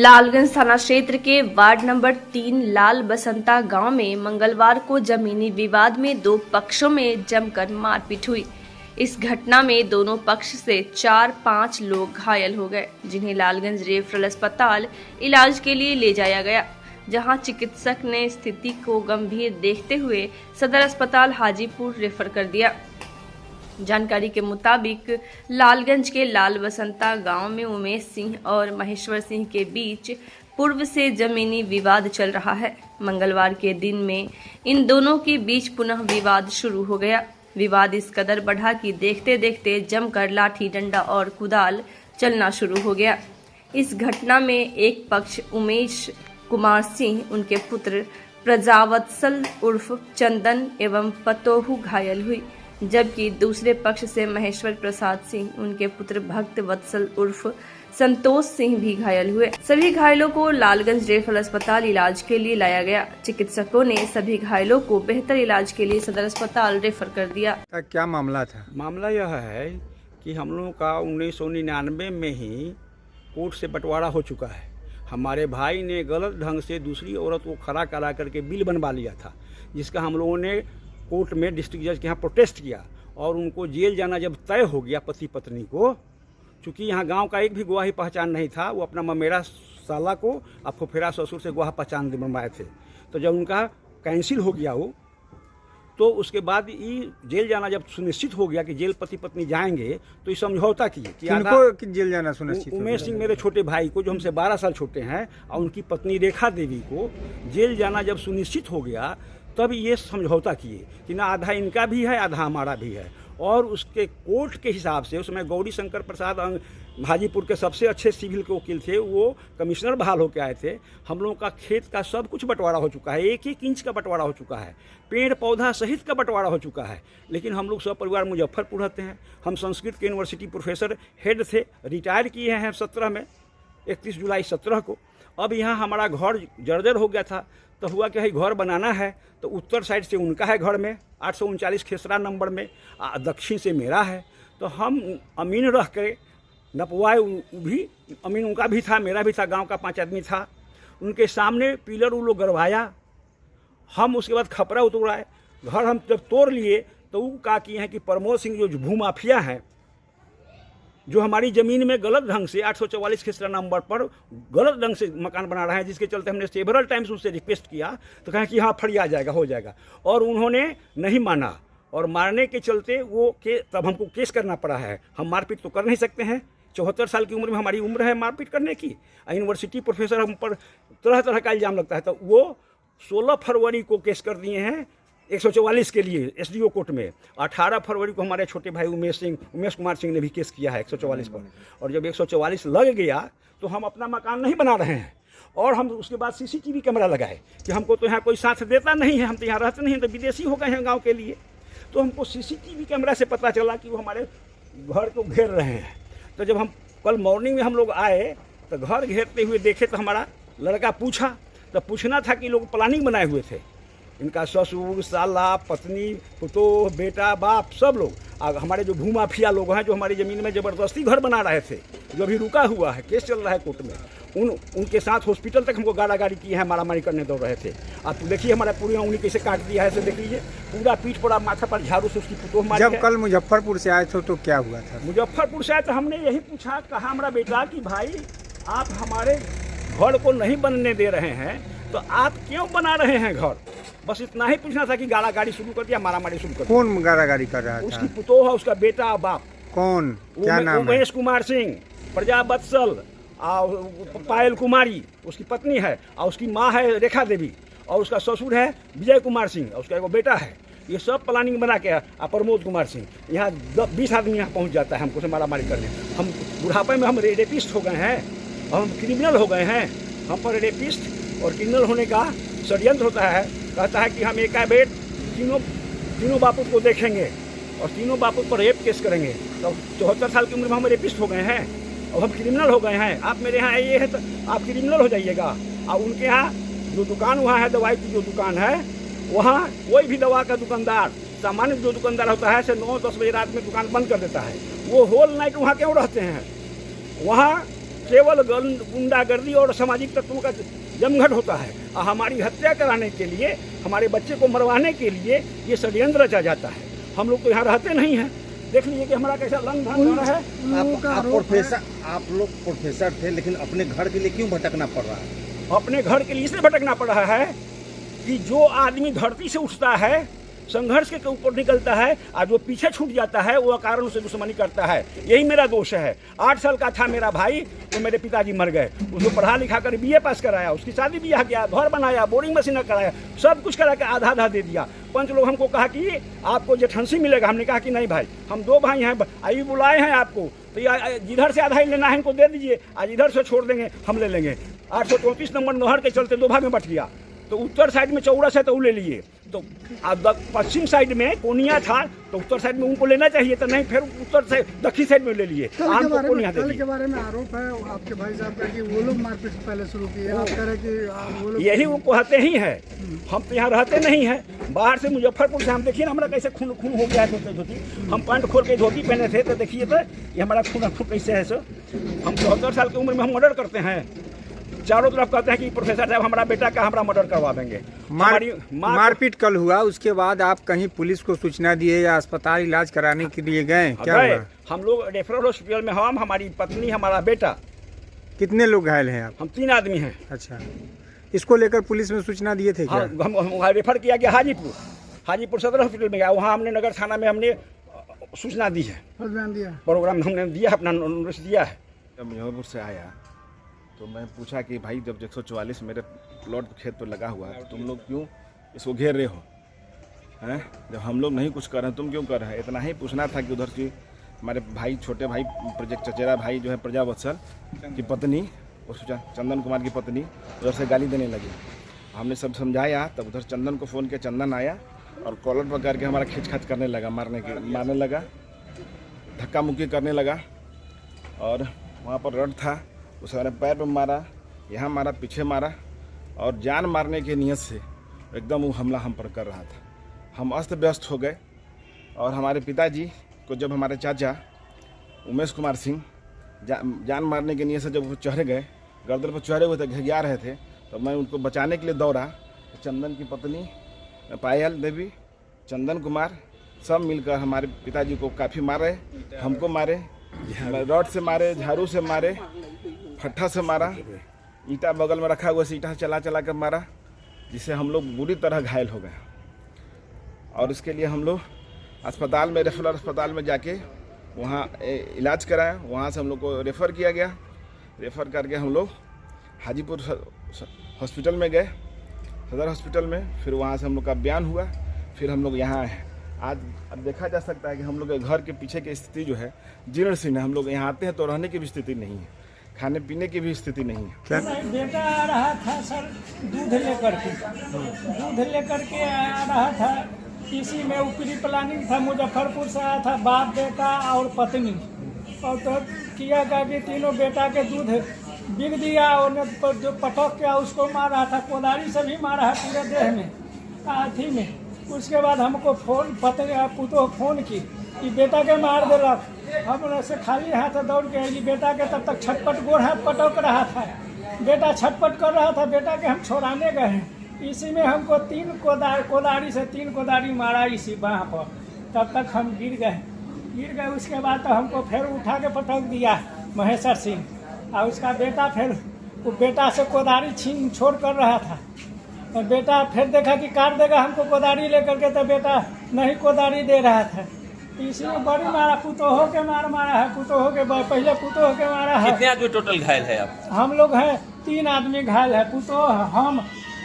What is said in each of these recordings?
लालगंज थाना क्षेत्र के वार्ड नंबर 3 लाल बसंता गांव में मंगलवार को जमीनी विवाद में दो पक्षों में जमकर मारपीट हुई। इस घटना में दोनों पक्ष से 4-5 लोग घायल हो गए, जिन्हें लालगंज रेफरल अस्पताल इलाज के लिए ले जाया गया, जहां चिकित्सक ने स्थिति को गंभीर देखते हुए सदर अस्पताल हाजीपुर रेफर कर दिया। जानकारी के मुताबिक लालगंज के लाल बसंता गांव में उमेश सिंह और महेश्वर सिंह के बीच पूर्व से जमीनी विवाद चल रहा है। मंगलवार के दिन में इन दोनों के बीच पुनः विवाद शुरू हो गया। विवाद इस कदर बढ़ा कि देखते देखते जमकर लाठी डंडा और कुदाल चलना शुरू हो गया। इस घटना में एक पक्ष उमेश कुमार सिंह, उनके पुत्र प्रजावत्सल उर्फ चंदन एवं पतोहू घायल हुई, जबकि दूसरे पक्ष से महेश्वर प्रसाद सिंह, उनके पुत्र भक्त वत्सल उर्फ संतोष सिंह भी घायल हुए। सभी घायलों को लालगंज रेफरल अस्पताल इलाज के लिए लाया गया। चिकित्सकों ने सभी घायलों को बेहतर इलाज के लिए सदर अस्पताल रेफर कर दिया। क्या मामला था? मामला यह है कि हम लोगों का 1999 में ही कोर्ट से बंटवारा हो चुका है। हमारे भाई ने गलत ढंग से दूसरी औरत को खड़ा करा करके बिल बनवा लिया था, जिसका हम लोगों ने कोर्ट में डिस्ट्रिक्ट जज के यहाँ प्रोटेस्ट किया और उनको जेल जाना जब तय हो गया पति पत्नी को, चूँकि यहाँ गांव का एक भी गवाही पहचान नहीं था, वो अपना ममेरा साला को और फुफेरा ससुर से गवाह पहचान बनवाए थे। तो जब उनका कैंसिल हो गया वो, तो उसके बाद ये जेल जाना जब सुनिश्चित हो गया कि जेल पति पत्नी जाएंगे, तो ये समझौता किए कि किनको जेल जाना सुनिश्चित? उमेश सिंह मेरे छोटे भाई को, जो हमसे 12 साल छोटे हैं, और उनकी पत्नी रेखा देवी को जेल जाना जब सुनिश्चित हो गया, तब ये समझौता किए कि ना आधा इनका भी है आधा हमारा भी है। और उसके कोर्ट के हिसाब से उसमें गौरी शंकर प्रसाद हाजीपुर के सबसे अच्छे सिविल के वकील थे, वो कमिश्नर बहाल होकर आए थे। हम लोगों का खेत का सब कुछ बंटवारा हो चुका है, 1-1 इंच का बंटवारा हो चुका है, पेड़ पौधा सहित का बंटवारा हो चुका है। लेकिन हम लोग सब परिवार मुजफ्फरपुर रहते हैं। हम संस्कृत के यूनिवर्सिटी प्रोफेसर हेड थे, रिटायर किए हैं 17 में, 31 जुलाई 17 को। अब यहाँ हमारा घर जर्जर हो गया था, तो हुआ कि भाई घर बनाना है, तो उत्तर साइड से उनका है घर में 839 खेसरा नंबर में, दक्षिण से मेरा है। तो हम अमीन रह के नपवाए, भी अमीन उनका भी था, मेरा भी था, गांव का 5 आदमी था। उनके सामने पिलर वो लोग गड़वाया, हम उसके बाद खपरा उतराए। घर हम जब तोड़ लिए तो वो क्या किए हैं कि प्रमोद सिंह जो भूमाफिया हैं, जो हमारी ज़मीन में गलत ढंग से 844 खेसरा नंबर पर गलत ढंग से मकान बना रहे हैं, जिसके चलते हमने सेवरल टाइम्स उनसे रिक्वेस्ट किया, तो कहा कि हाँ फरिया जाएगा, हो जाएगा, और उन्होंने नहीं माना। और मारने के चलते वो तब हमको केस करना पड़ा है। हम मारपीट तो कर नहीं सकते हैं, 74 साल की उम्र में हमारी उम्र है मारपीट करने की। यूनिवर्सिटी प्रोफेसर हम पर तरह तरह का इल्ज़ाम लगता है, तो वो 16 फरवरी को केस कर दिए हैं 144 के लिए एसडीओ कोर्ट में। 18 फरवरी को हमारे छोटे भाई उमेश कुमार सिंह ने भी केस किया है 144 पर। और जब 144 लग गया तो हम अपना मकान नहीं बना रहे हैं, और हम उसके बाद सीसीटीवी कैमरा लगाए कि हमको तो यहाँ कोई साथ देता नहीं है, हम तो यहाँ रहते नहीं हैं, तो विदेशी हो गए हैं गाँव के लिए। तो हमको सीसीटीवी कैमरा से पता चला कि वो हमारे घर को घेर रहे हैं। तो जब हम कल मॉर्निंग में हम लोग आए तो घर घेरते हुए देखे, तो हमारा लड़का पूछा, तो पूछना था कि लोग प्लानिंग बनाए हुए थे, इनका ससुर साला पत्नी पुतोह बेटा बाप सब लोग। हमारे जो भूमाफिया लोग हैं, जो हमारी ज़मीन में ज़बरदस्ती घर बना रहे थे, जो अभी रुका हुआ है, केस चल रहा है कोर्ट में, उनके साथ हॉस्पिटल तक हमको गाड़ी किए हैं, मारामारी करने दौड़ रहे थे। आप देखिए हमारा पूरी उंगली कैसे काट दिया है, देख लीजिए, पूरा पीठ पर माथा पर झाड़ू से उसकी पुतोह मारी। जब कल मुजफ्फरपुर से आए थे तो क्या हुआ था? मुजफ्फरपुर से आए तो हमने यही पूछा, कहा हमारा बेटा कि भाई आप हमारे घर को नहीं बनने दे रहे हैं, तो आप क्यों बना रहे हैं घर? बस इतना ही पूछना था कि गाड़ी शुरू कर दिया, मारामारी शुरू कर दिया। कौन गाड़ी कर रहा था? उसकी पुतोह है, उसका बेटा बाप। कौन, क्या नाम है? उमेश कुमार सिंह, प्रजावत्सल, और पायल कुमारी उसकी पत्नी है, और उसकी माँ है रेखा देवी, और उसका ससुर है विजय कुमार सिंह, और उसका एक बेटा है। ये सब प्लानिंग बना के प्रमोद कुमार सिंह, यहाँ 20 आदमी यहाँ पहुँच जाता है हमको से मारामारी करने। हम बुढ़ापे में हम रेपिस्ट हो गए हैं, हम क्रिमिनल हो गए हैं। हम पर रेपिस्ट और क्रिमिनल होने का षड्यंत्र होता है। कहता है कि हम एक बेट तीनों बापू को देखेंगे और तीनों बापू पर रेप केस करेंगे। तो 74 साल की उम्र में हम रेपिस्ट हो गए हैं और हम क्रिमिनल हो गए हैं। आप मेरे यहाँ आइए है तो आप क्रिमिनल हो जाइएगा। और उनके यहाँ जो दुकान वहाँ है, दवाई की जो दुकान है, वहाँ कोई भी दवा का दुकानदार, सामान्य जो दुकानदार होता है, से 9-10 बजे रात में दुकान बंद कर देता है। वो होल नाइट वहाँ क्यों रहते हैं? वहाँ केवल गुंडागर्दी और सामाजिक तत्वों का जमघट होता है। और हमारी हत्या कराने के लिए, हमारे बच्चे को मरवाने के लिए ये षड्यंत्र रचा जाता है। हम लोग तो यहाँ रहते नहीं हैं। देख लीजिए कि हमारा कैसा लंग धान हो रहा है। आप लोग प्रोफेसर थे, लेकिन अपने घर के लिए क्यों भटकना पड़ रहा है? अपने घर के लिए इसलिए भटकना पड़ रहा है कि जो आदमी धरती से उठता है, संघर्ष के ऊपर निकलता है, और जो पीछे छूट जाता है वो कारण उसे दुश्मनी करता है। यही मेरा दोष है। 8 साल का था मेरा भाई, तो मेरे पिताजी मर गए। उसको पढ़ा लिखा कर BA पास कराया, उसकी शादी ब्याह किया, घर बनाया, बोरिंग मशीन कराया, सब कुछ करा के आधा आधा दे दिया। पंच लोग हमको कहा कि आपको जेठंसी मिलेगा। हमने कहा कि नहीं भाई, हम 2 भाई हैं, अभी बुलाए हैं आपको, तो जिधर से आधा ही लेना है इनको दे दीजिए, आज इधर से छोड़ देंगे, हम ले लेंगे। 834 नंबर नहर के चलते 2 भाग में बट गया। तो उत्तर साइड में चौड़ा से तो ले लिए, तो पश्चिम साइड में कोनिया था, तो उत्तर साइड में उनको लेना चाहिए, तो नहीं, फिर उत्तर से दक्षिण साइड में ले लिए। कल के बारे में आरोप है आपके भाई साहब का कि वो लोग मारपीट पहले शुरू की है। आप कह रहे कि वो लोग, यही वो कहते ही है। हम तो यहाँ रहते नहीं हैं, बाहर से मुजफ्फरपुर से। हम देखिए ना, हमारा कैसे खून खून हो गया है धोती। हम पैंट खोल के धोती पहने थे, तो देखिए तो ये हमारा खून कैसे है। सर, हम 74 साल की उम्र में हम मर्डर करते हैं। चारों तरफ कहते हैं कि प्रोफेसर साहब हमारा बेटा का हमारा मर्डर करवा देंगे। मारपीट कल हुआ, उसके बाद आप कहीं पुलिस को सूचना दिए या अस्पताल इलाज कराने के लिए गए? क्या हुआ? हम लोग रेफरल हॉस्पिटल में, हम, हमारी पत्नी, हमारा बेटा। कितने लोग घायल हैं आप? हम 3 आदमी हैं। अच्छा, इसको लेकर पुलिस में सूचना दिए थे क्या? हम रेफर किया गया हाजीपुर सदर हॉस्पिटल में गया। वहाँ हमने नगर थाना में हमने सूचना दी है, प्रोग्राम हमने दिया, अपना नोटिस दिया है। जब मुजफ्फरपुर से आया तो मैं पूछा कि भाई, जब 144 मेरे प्लॉट खेत पर लगा हुआ है, तुम लोग क्यों इसको घेर रहे हो हैं? जब हम लोग नहीं कुछ कर रहे हैं, तुम क्यों कर रहे हैं? इतना ही पूछना था कि उधर की हमारे भाई, छोटे भाई, प्रोजेक्ट चचेरा भाई जो है प्रजावत्सल की पत्नी, उस चंदन कुमार की पत्नी उधर से गाली देने लगी। हमने सब समझाया, तब उधर चंदन को फ़ोन किया, चंदन आया और कॉलर पकड़ के हमारा खींच करने लगा, मारने लगा, धक्का मुक्की करने लगा। और वहाँ पर रड था, उस हमारे पैर पर मारा, यहाँ मारा, पीछे मारा, और जान मारने की नीयत से एकदम वो हमला हम पर कर रहा था। हम अस्त व्यस्त हो गए। और हमारे पिताजी को जब हमारे चाचा उमेश कुमार सिंह जान मारने की नीयत से जब वो चढ़ गए, गर्दन पर चढ़े हुए थे, घिया रहे थे, तो मैं उनको बचाने के लिए दौड़ा। चंदन की पत्नी पायल देवी, चंदन कुमार, सब मिलकर हमारे पिताजी को काफ़ी मारे, हमको मारे, रॉड से मारे, झाड़ू से मारे, फट्टा से मारा, ईंटा बगल में रखा हुआ से ईंटा चला कर मारा, जिससे हम लोग बुरी तरह घायल हो गए। और इसके लिए हम लोग अस्पताल में, रेफरल अस्पताल में जाके वहाँ इलाज कराया। वहाँ से हम लोग को रेफ़र किया गया। रेफ़र करके हम लोग हाजीपुर हॉस्पिटल में गए, सदर हॉस्पिटल में। फिर वहाँ से हम लोग का बयान हुआ, फिर हम लोग यहाँ आए। आज अब देखा जा सकता है कि हम लोग के घर के पीछे की स्थिति जो है जीर्ण शीर्ण है। हम लोग यहाँ आते हैं तो रहने की भी स्थिति नहीं है, खाने पीने की भी स्थिति नहीं है। क्या? बेटा आ रहा था सर, दूध लेकर के आ रहा था। इसी में ऊपरी प्लानिंग था, मुजफ्फरपुर से आया था, बाप, बेटा और पत्नी। और तो किया गया कि तीनों बेटा के दूध बिक दिया, और जो पटक के उसको मार रहा था, कोदारी से भी मारा है पूरे देह में, हाथी में। उसके बाद हमको पुतोह फोन की कि बेटा के मार देलक। हम से खाली हाथ दौड़ के अली बेटा के, तब तक छटपट गोर हाथ पटक रहा था, बेटा छटपट कर रहा था, बेटा के हम छोड़ाने गए हैं। इसी में हमको 3 कोदारी से 3 कोदारी मारा इसी बाह पर, तब तक हम गिर गए। उसके बाद तो हमको फिर उठा के पटक दिया महेश्वर सिंह, और उसका बेटा फिर वो बेटा से कोदारी छीन छोड़ कर रहा था। तो बेटा फिर देखा कि काट देगा हमको कोदारी लेकर के, तो बेटा नहीं कोदारी दे रहा था। इसी में बड़ी मारा, पुतोह के मारा है, पहले पुतोह के मारा है। कितने आदमी टोटल घायल है आप? हम लोग हैं 3 आदमी घायल है, पुतोह, हम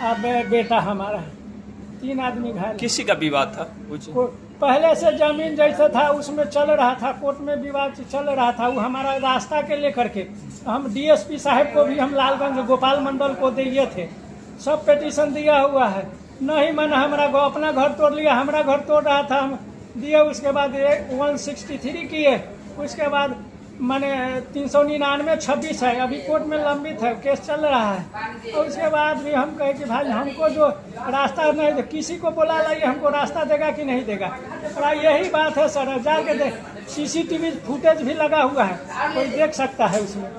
और बेटा हमारा है, 3 आदमी घायल। किसी का विवाद था? पहले से जमीन जैसे था उसमें चल रहा था, कोर्ट में विवाद चल रहा था। वो हमारा रास्ता के लेकर के हम DSP साहब को भी हम लालगंज गोपाल मंडल को दिए थे, सब पिटीशन दिया हुआ है। नहीं माना, हमारा अपना घर तोड़ लिया, हमारा घर तोड़ रहा था, हम दिए। उसके बाद 163 किए, उसके बाद मैंने 399 26 है, अभी कोर्ट में लंबित है, केस चल रहा है। और उसके बाद भी हम कहे कि भाई हमको जो रास्ता नहीं, किसी को बोला लाइए, हमको रास्ता देगा कि नहीं देगा। और यही बात है सर, जाके CCTV फुटेज भी लगा हुआ है, कोई देख सकता है उसमें।